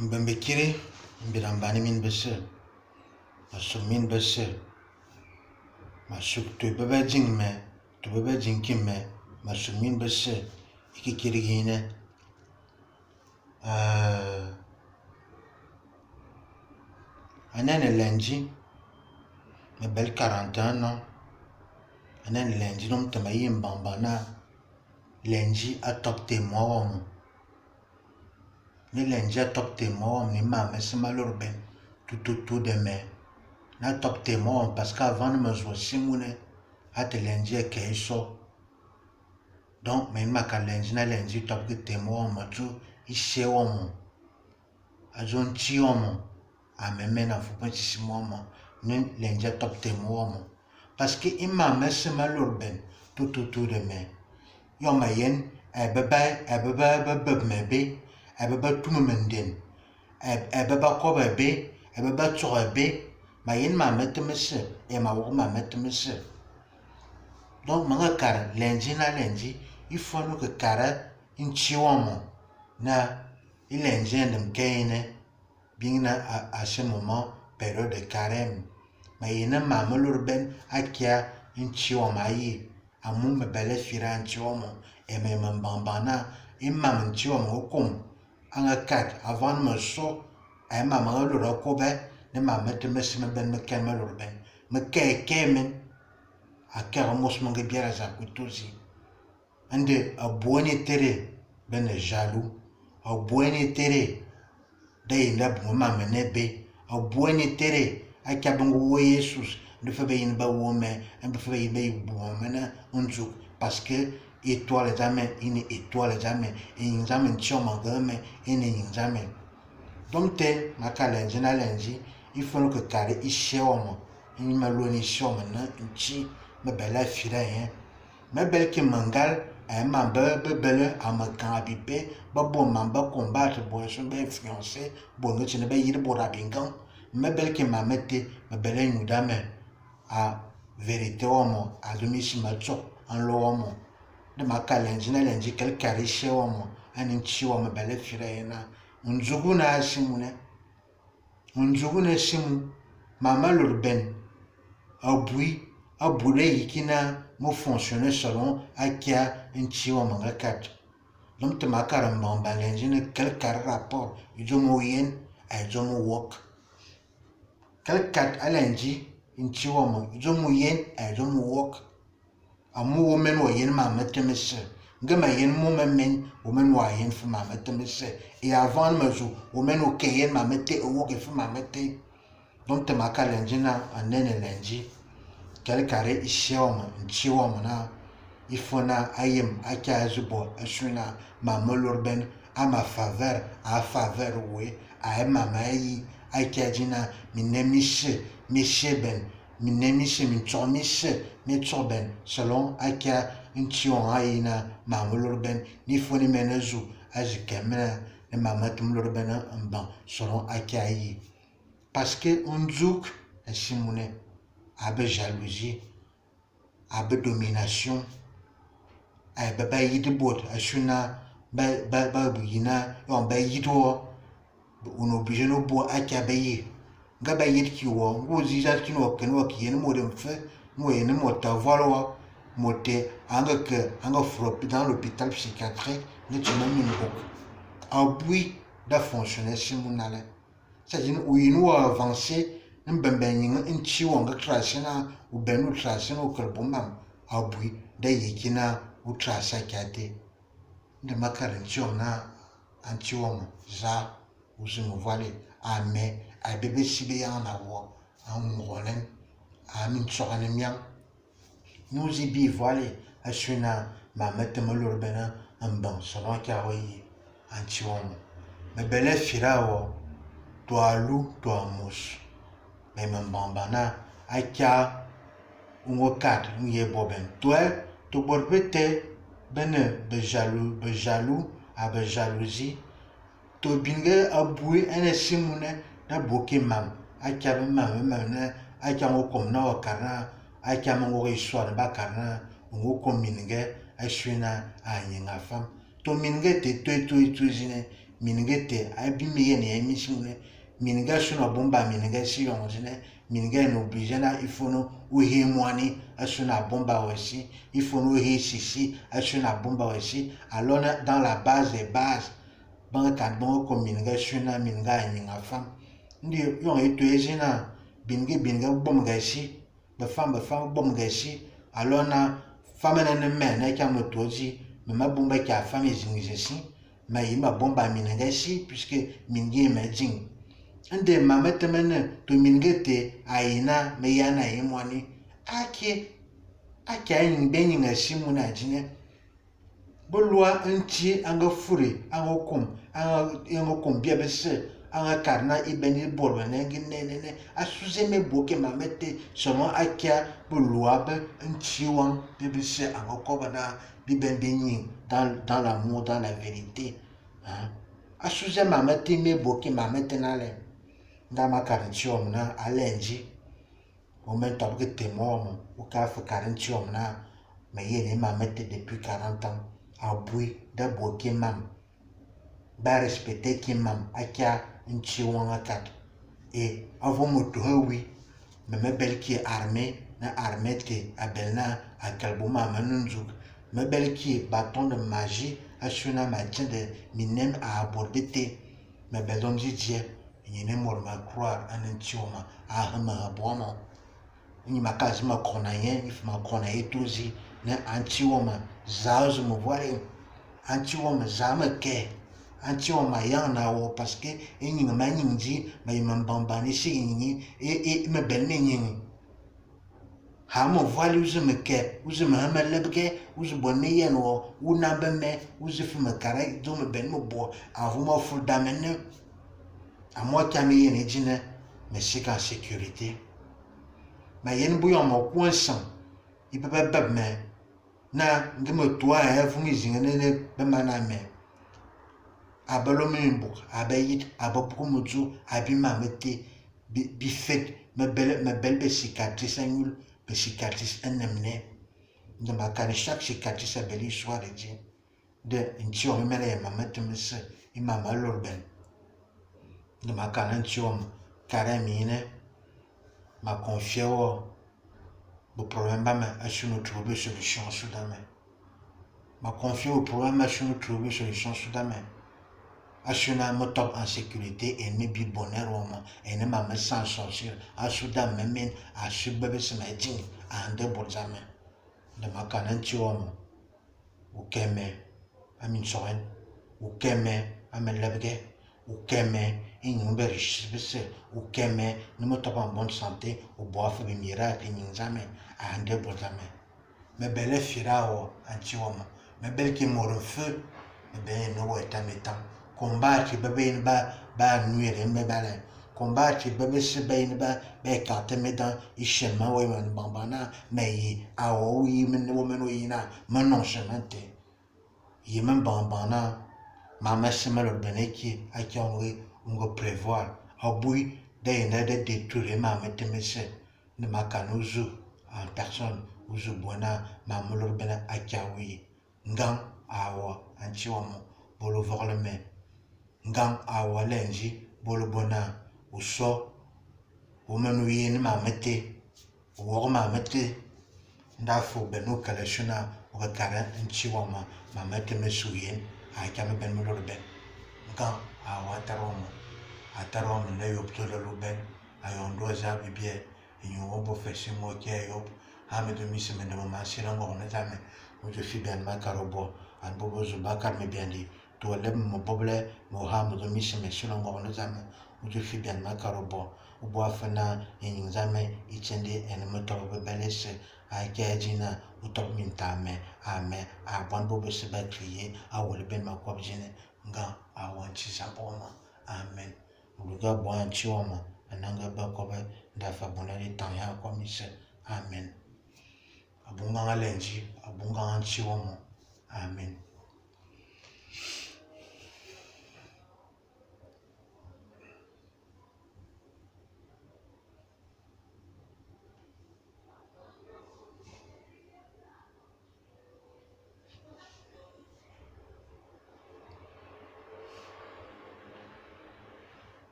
Mbembekiri mbirambani min bese masuk min bese masuk tu bebe jingme tu bebe jingkimme masuk min bese ikikirigine anene lenji me bel 41 ans anene lenji nom tama yin bambana lenji atop te mwawamu ni lenji atop te mwawamu ni ma mesi malur ben tututu de me na top te mwawamu parce que avant me zo simune ate lenji e keiso donc men maka lenji na lenji top ke te mwawamu tu ishe wamu azon chi wamu ameme na fupen si mwawamu ni lenji atop te mwawamu parce que ima mesi malur ben tututu de me yo ma yen ebebe mebe ebebe tumemenden ebebe kobebe ebebe tsobe ma yen ma metemese e ma wo ma metemese donc manga kar lenji na lenji ifonu ke kara inchiwomo na ilenji ndem kene bingna à ce moment période de carême ma yen ma melur ben akia inchiwomo ayi amu me bele fira inchiwomo e me mbambana imam inchiwomo kom anga kat avant me so ay ma melur kobe ne ma metemese me ben me ken melur ben me kemen akara mosmonge biara za kutuzi ande aboni tere ben jaloux aboni tere dai lab mo menebe aboni tere akabango wo Jesus de fa bayin ba wo me en fa bayin ba bo mena unjuk parce que étoile jamais une étoile jamais et jamais choma game et jamais donc te makalenji na lenji il faut que kare ishewomo in maloni shoma na nchi me bela fira yen me bel ki mangal ay ma bele amakan abipe ba bon man ba combattre bo so be influencer bo no chine be yir bo rabingan me bel ki ma mette me bele nyudame a vérité omo a domisi macho an lo omo de makalenji na lenji kel karishe omo anin chi omo bele fira yen na unjugu na simu mama lurben abure yikina mo fonctionner selon akia inchiwa manga kat donc te makara mbamba lenji ne quel rapport ijomo yen ijomo work quel kat alenji inchiwa mo ijomo yen ijomo work amu women wo yen ma metemese ngama yen mo men women wa yen fu ma metemese et avant me zo women o keyen ma mete o work fu ma mete donc te makara lenji na anene lenji quel carré ishioma nchioma na ifona ayem akazubo ashuna ma molorben à ma faveur we a mama yi akajina minemishe misheben minemishe minchomishe mitsoben selon aka nchioma ayina ma molorben ni foni menezu azikemena ne mama tumlorben mban selon akayi parce que unjuk ashimune abe jalousie abe domination ay baba yidi bot ashuna ba bugina yon ba yido uno bijeno bo akabayi ngaba yidki wo ngozi za kino kenwa kiyene modem fe moyene mota volwa mote anga frop dans l'hôpital psychiatrique ne tuma min bok abui da fonctionner simunale c'est-à-dire uyinu avancer mbembenyin nchiwo nga trasina ubenu trasina ukrabumam abui da yikina utrasa kate de makaran chiona anchiwo za uzumu vale ame abebe sibe yana wo amonen amin chogane miam nuzi bi vale ashuna mamete molurbena amban salon kawi anchiwo mebele firawo to alu to amos même bambana akia ungo kat unye boben toi to borbete bene be jaloux a be jalousie to binge abui ene simune na boke mam akia be mam na akia ngo kom na wakarna akia ngo histoire ba karna ungo kom minge ashuna anyenga fam to minge te to zine minigete abimi yen ya emishine miniga suna bomba miniga si yongine miniga no obligena ifono uhi mwani asuna bomba aussi ifono uhi sisi asuna bomba aussi alors dans la base des bases banga kan bongo ko miniga suna miniga nyinga fam ndi yong eto ezina binga bom gaisi ba fam bom gaisi alors na famene ne men na kya motoji me ma bomba kya fam ezingisi ma yima bomba miniga si puisque mingi me jing ande mametemene to mingete aina me yana yimwani ake ayin benyin asimu na jine bolwa nchi anga furi anga kum bia bese anga karna ibeni bolwa ne asuze me boke mamete seulement akia bolwa be nchi wan bese anga kobana biben benyin dans l'amour dans la vérité hein asuze mamete me boke mamete na le ndama karintium na alenji moment of que témoin ou ka fa karintium na mais yene ma mette depuis 40 ans abui da boke mam ba respecter ki mam akia nchi wanga kat et avant moto hawi me bel ki armée na armée te abelna akalbu mama nunjuk me bel ki bâton de magie asuna matin de minem à aborder te me belom jidie yene morma croire en ntioma a hama bomo ni makazi makona yen if makona etuzi na antioma zazo mo voire antioma zama ke antioma yana wo parce que eni ma nyinji ma yimambamba ni sigini e me belme nyini ha mo voile uzme ke uzme hama lebke uzbonne yen wo unambe me uzfime kare do me belme bo avuma ful damene à moi qui a mis une édine, mais c'est qu'en sécurité. Mais il y a une bouillon mon coin sang. Il peut pas bab mais na ngeme toi hein vous mis ne be maname. Abalo mimbo, abayit, abopumuju, abima mete bi fait me belle be cicatrice anul, be cicatrice enemne. De ma canne chaque cicatrice a belle histoire de Dieu. De intio me mele ma mette me se, il m'a malorben. De ma canantium caramine ma confié au problème à nous trouver solution soudain ma confié au problème à nous trouver solution soudain à me top en sécurité et me bi bonheur et ne m'a sans sortir à soudain même à subbe se mettre à un débordement de ma canantium ou keme à min soin ou keme à me lever ou keme une riche ou keme ne me top en bonne santé ou boire de miracle et jamais à un débordement mais belle firao antioma mais belle qui mort en feu mais ben no est à mettant combattre bébé ba nuire me bale combattre bébé se ben ba carte me dans i chemin ouais man bambana mais a oui men woman oui na mais non chemin te yi men bambana ma messe me le beneki a qui on ngo prévoir abui de détruire ma mette messe ne ma kanuzu en personne uzu bona ma mulur bena akiawi ngam awa anchiwamo bolo vorleme ngam awa lenji bolo bona uso womenu yin ma mette wo ma mette ndafo benu kala shuna o kara anchiwama ma mette mesuyen akame ben mulur ben ngam awa taromo atarom na yoptolo luben ayondo za bibie inyo bo fesi mo ke yop hame de mise me de ma sira ngo na tame mo je fi ben ma karobo an bobo zo bakar me bien di to le mo boble mo hame de mise me sira ngo na tame mo je fi ben ma karobo o bo afana yin zame ichende en mo to be belese a ke jina o to min tame ame a bon bobo se ba crier a wol ben ma ko jine nga a wan chi saboma amen Luga bon chioma ananga ba ko ba da fa bonari tan ya komise amen abunga lenji abunga chioma amen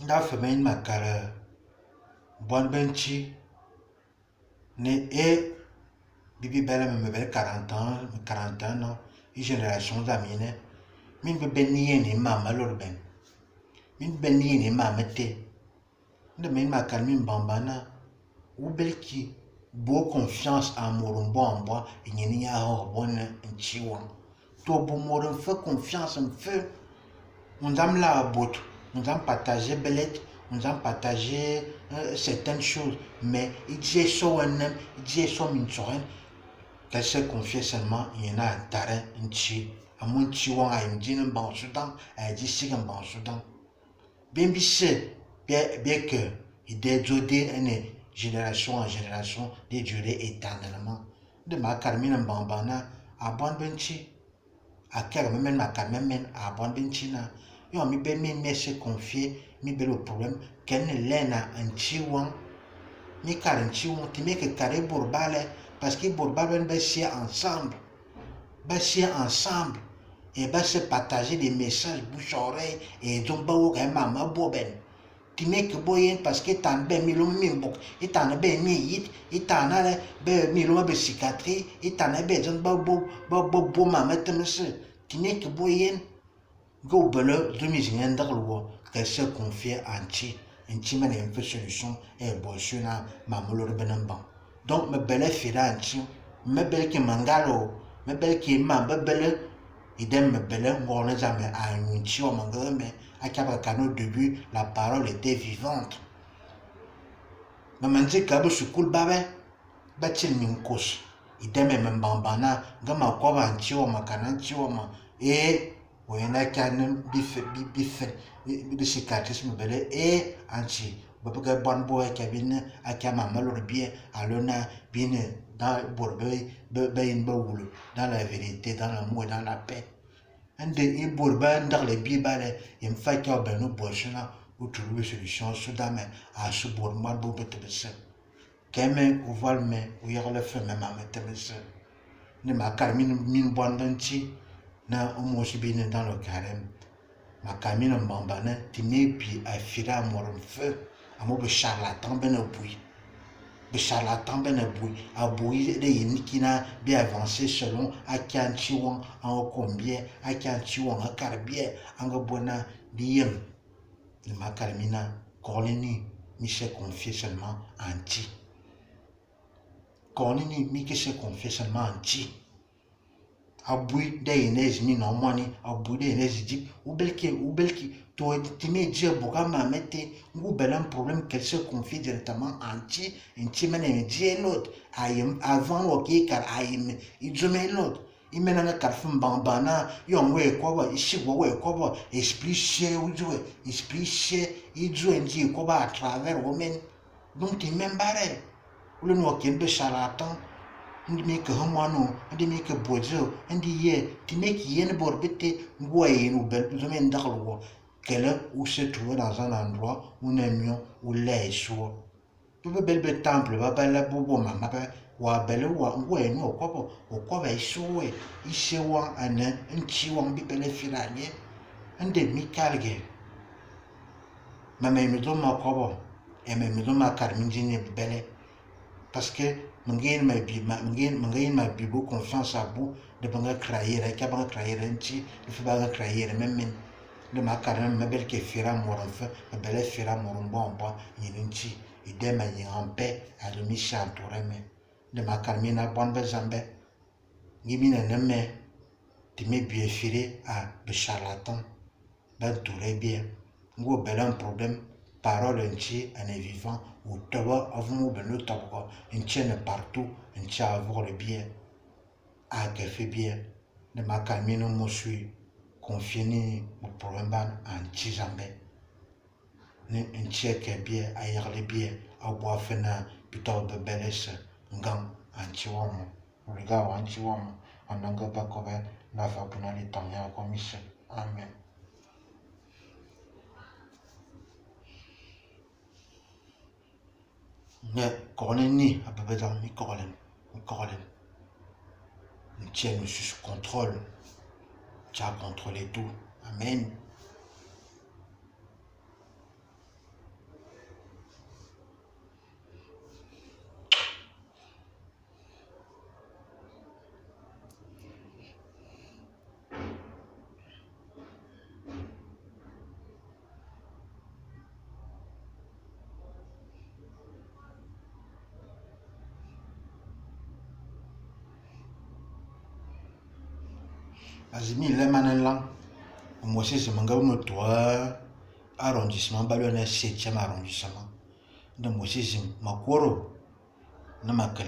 da femen makara bon benchi ne e bibi bela me bel 40 ans 41 ans une génération d'amine min be benni ni mama lorben min benni ni mama te de min makar min bambana ou belki bo confiance en morumbo en bois et ni ya bonne nchiwa to bo morum fait confiance en feu on dame la bot on dame partager belette on dame partager certaines choses mais il dit ça on aime il dit ça min soin qu'elle se confie seulement il y en a un terrain un chi à mon chi wang a une dîne ban soudan a dit si un ban soudan bien bisse bien que il déjodé une génération en génération de durer éternellement de ma carmine bambana à bon benchi à quel moment ma carmine à bon benchi na yo mi ben mi se confier mi ben le problème qu'elle ne lena un chi wang mi car un chi wang qui met que carré bourbale parce que bourbale ben si ensemble et ben se partager des messages bouche oreille et donc ba wo ka mama boben ti make boyen parce que tan ben mi lo mi bok et tan ben mi yit et tan na be mi lo be cicatrice et tan ben jon ba mama temse ti make boyen go bele de mi zingen ndalo que se confier en chi man en solution et bon na mamolo benan ban donc me bele fira en chi me bele ki mangalo me bele ki mamba bele idem me bele ngone jamais a un chi o mangame à Kabakano au début la parole était vivante me manje kabu sukul babe bachil minkos idem me mbambana gama ko ban chi o makana chi o ma e wena kan bi cicatrice me bele e anchi babuga bon boy kabine akama malor bien alona bien dans borbe ben bawulu dans la vérité dans l'amour dans la paix ande i borba dans les bibale im fakka benu boshina ou trouver solution sudame a su borma bo betebese keme uvalme u yagla feme mama tebese ne ma karmin min bondanti na umosibine dans le carême ma camine mbambana timi puis a fira morum feu amo be charlatan ben abui be charlatan ben abui de yinikina bi avancer selon akan chiwon en combien akan chiwon a carbie anga bona diem le ma carmina colini mi se confie seulement en ti colini mi que se confie seulement en ti abui de inez mi no money abui de inez di ubelki to timi dia boka ma mette ngu belan problème qu'elle se confie directement en ti mene di l'autre ayem avant o ki car ayem idzome l'autre imena na karfum bambana yon we ko ba ishi wo we ko ba esprit chez ujo esprit chez idzo ndi ko ba à travers women donc ti membare le no ken be charlatan ndi mi ka hamano ndi mi ka bojo ndi ye ti me ki yen borbete ngwaye no bel plus ou moins ndaklo qu'elle où se trouve dans un endroit où nous aimions où les choses tu veux bel temple va belle bobo mama wa belle wa ngwaye no ko ba ishowe ishewa ana nchiwa mbi bele firanye ndi mi kalge mama mi do makobo e me do makarminjine bele parce que mangin ma bibo confiance à bout de banga kraire ka banga kraire nti de fa banga kraire même de ma carême me bel que fira moron fe me bel fira moron bon yinti ide ma yin en paix à demi chantoure me de ma carmina bon bezambe ngimina nemme ti me bien firé à be charlatan ben touré bien ngo bel un problème parole nti en est vivant ou tawa avons beno tawa une chaîne partout une chaîne avoir le bien à que fait bien de ma camino mo suis confié ni au problème ban en tizambe ni une chaîne que bien à y aller bien à boire fena plutôt de belles ngam en chiwamo regarde en chiwamo en anga pas couvert la fa pour les temps ya commission amen. Ne kolen ni a peu dans mi kolen nous tiens sous contrôle tu as contrôlé tout amen. Azimi le manelang. Moi c'est ce manga me toi arrondissement balon 7e arrondissement. De moi c'est makoro. Na mak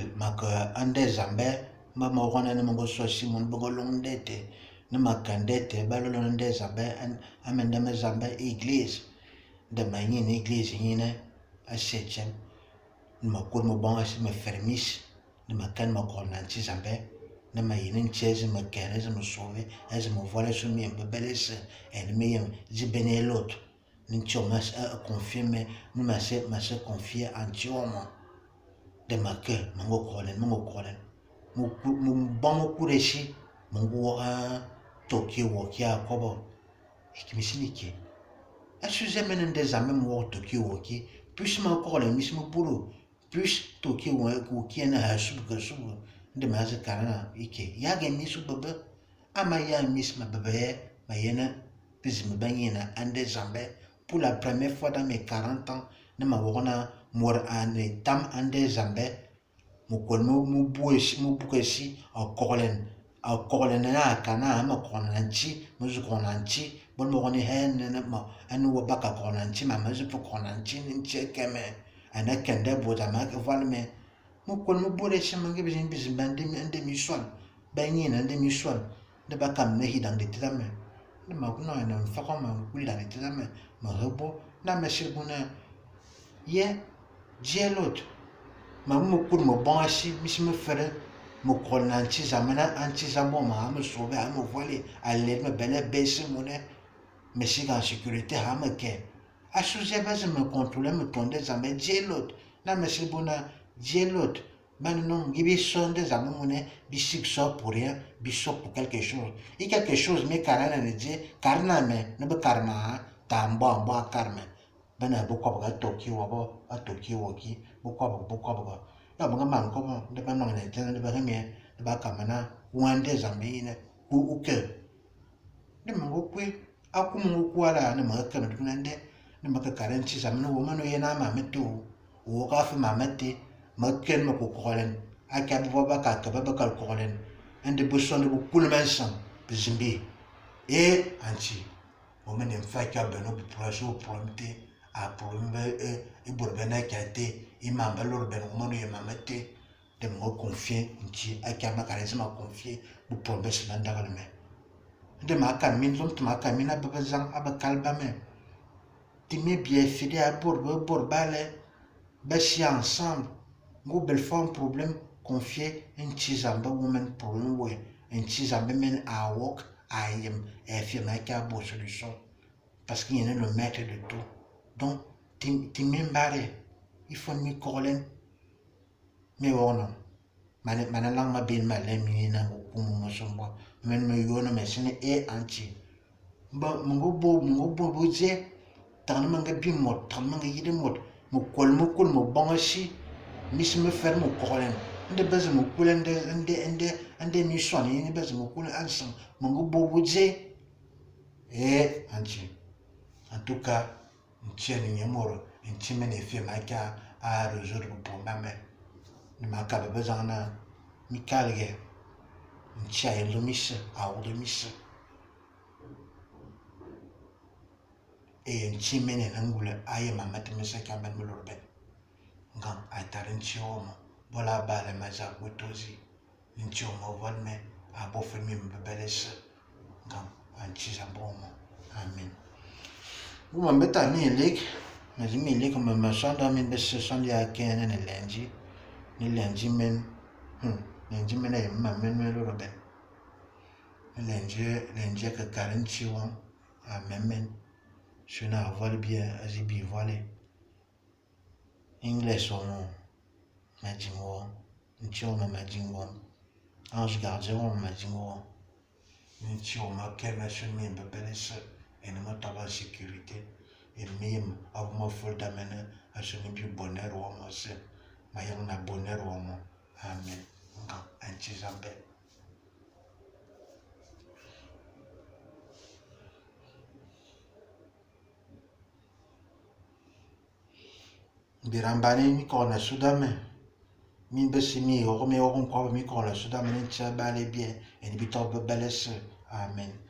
ande zambe ma wana na mango so simon bongolong dete. Na makandete balon de zambe amende me zambe église. De mani une église yine à 7e. Ma cour me bon asi me fermis. De ma kan ma cornanti zambe. Na ma yinin cheze me kere ze me sauver. Ez me voilà sur mi me belesse. En me yem zi bene l'autre. N'intio mas confier me ma se confier en tiomo. De ma que mango kolen. Mu bon kureshi mango Tokyo wokia kobo. Ekimisiki. Assuze menen des amis mo Tokyo woki. Plus ma kolen mismo boulot. Plus Tokyo woki na hasub que sub. De ma ze karana ike. Ya ge misu bebe. Ama ya mis ma bebe ma yena puis me banyena ande zambe. Pour la première fois dans mes 40 ans, ne ma wona mor ane tam ande zambe. Mukol mu buesi a kolen na kana ma konanchi muzu konanchi bon mo ni hen na ma anu wa baka konanchi ma muzu konanchi ni chekeme ana kende boda ma ke valme mukol mu buesi mangi bizin bande ande mi son banyin ande mi son de baka me hidang de tame de ma kuno na fa ma kuli de tame ma rebo na me shirbuna ye jelot ma mu kur mo bon asi mi me fere mo kon anti zamana anti zambo ma me sauver à me voler aller me belle baisser mon mais si en sécurité ha me ke a sous base me contrôler me tonde zamé jelot na me si bona jelot man non gibi son des amis mon bi six so pour rien bi so pour quelque chose et quelque chose mais carana ne dit carna me ne be karma tambo bo karma bana boko ba Tokyo wabo a Tokyo woki boko na banga man ko de ba man ne tene de ba me de ba kamana wande zambe ne ku uke de mango kwe akumu ku ala ne ma ka me nde ne ma ka karanci zamne wo mano yena ma meto wo ka fa ma mette ma ken ma ko kolen aka ba ka ba kolen ende bu son de bu kulmen san bizimbi e anchi o men en fa ka beno bi projet promete a problème e borbena kate i mamba lor ben mono e mamete de mo confier nti akama karisma confier bu promesse nanda me de ma kan min lom ma kan min abba zang abba kalba me ti me bien fidé à borbale bashi ensemble go bel fond problème confier nti zamba woman problème we nti zamba men a walk I am e fi ma ka bo solution parce qu'il y a le maître de tout. Donc, tu m'embarres, il faut me coller. Mais bon, maintenant, ma bien mal, mina, ou mon sombo, même me yona, mais ce n'est anti. Bon, mon beau bouger, t'en manga bien mot, t'en manga yide mot, mon bon aussi, miss me faire mon coller. De base, mon coulen de mission, il ne base mon coulen ensemble, mon beau bouger, anti. En tout cas, ntieni nyemoro ntime ne fie maka a résoudre le problème ne maka besoin na mikalge ntia elomis a odomis e ntime ne ngule aye mamate mesa kamba mlorbe ngam atarinchiomo bola bale maza gotozi ntiomo volme a bofemi mbebelese ngam anchiza bomo amen. Uma beta milik, mas milik uma masanda min besse sandi akene ne lenji men ay ma men lo ben lenji ka karanchi won a men suna vol bien azibi volé english on majimo nchio ma majimo ange gardien majimo nchio ma kema sumi mbelese et ne m'attendant sécurité et même avant ma folle d'amener à ce niveau bonheur ou moi c'est ma yon na bonheur ou moi amen un tizambe birambani mi kona sudame min besi mi o me o ko mi kona sudame ni tsa bale bien et ni bito belese Amen.